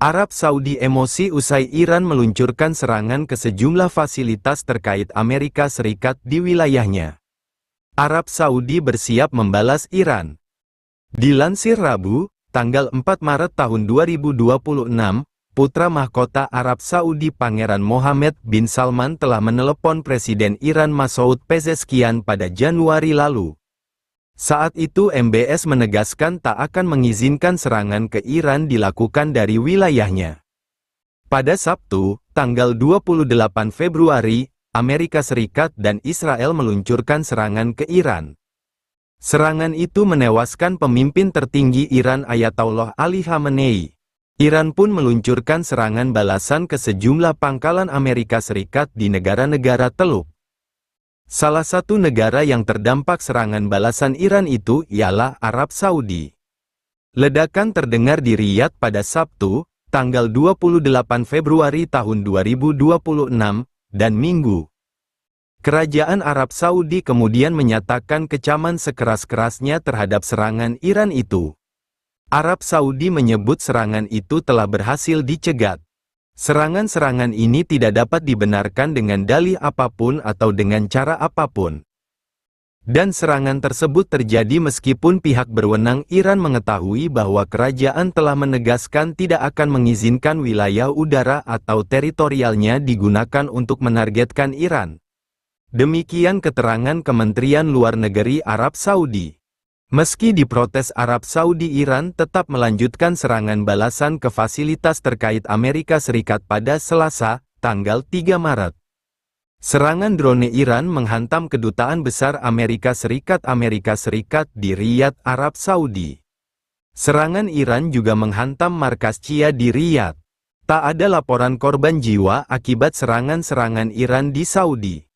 Arab Saudi emosi usai Iran meluncurkan serangan ke sejumlah fasilitas terkait Amerika Serikat di wilayahnya. Arab Saudi bersiap membalas Iran. Dilansir Rabu, tanggal 4 Maret tahun 2026, putra mahkota Arab Saudi Pangeran Mohammed bin Salman telah menelepon Presiden Iran Masoud Pezeshkian pada Januari lalu. Saat itu MBS menegaskan tak akan mengizinkan serangan ke Iran dilakukan dari wilayahnya. Pada Sabtu, tanggal 28 Februari, Amerika Serikat dan Israel meluncurkan serangan ke Iran. Serangan itu menewaskan pemimpin tertinggi Iran Ayatollah Ali Khamenei. Iran pun meluncurkan serangan balasan ke sejumlah pangkalan Amerika Serikat di negara-negara Teluk. Salah satu negara yang terdampak serangan balasan Iran itu ialah Arab Saudi. Ledakan terdengar di Riyadh pada Sabtu, tanggal 28 Februari tahun 2026, dan Minggu. Kerajaan Arab Saudi kemudian menyatakan kecaman sekeras-kerasnya terhadap serangan Iran itu. Arab Saudi menyebut serangan itu telah berhasil dicegat. Serangan-serangan ini tidak dapat dibenarkan dengan dalih apapun atau dengan cara apapun. Dan serangan tersebut terjadi meskipun pihak berwenang Iran mengetahui bahwa kerajaan telah menegaskan tidak akan mengizinkan wilayah udara atau teritorialnya digunakan untuk menargetkan Iran. Demikian keterangan Kementerian Luar Negeri Arab Saudi. Meski diprotes Arab Saudi, Iran tetap melanjutkan serangan balasan ke fasilitas terkait Amerika Serikat pada Selasa, tanggal 3 Maret. Serangan drone Iran menghantam Kedutaan Besar Amerika Serikat di Riyadh, Arab Saudi. Serangan Iran juga menghantam markas Shia di Riyadh. Tak ada laporan korban jiwa akibat serangan-serangan Iran di Saudi.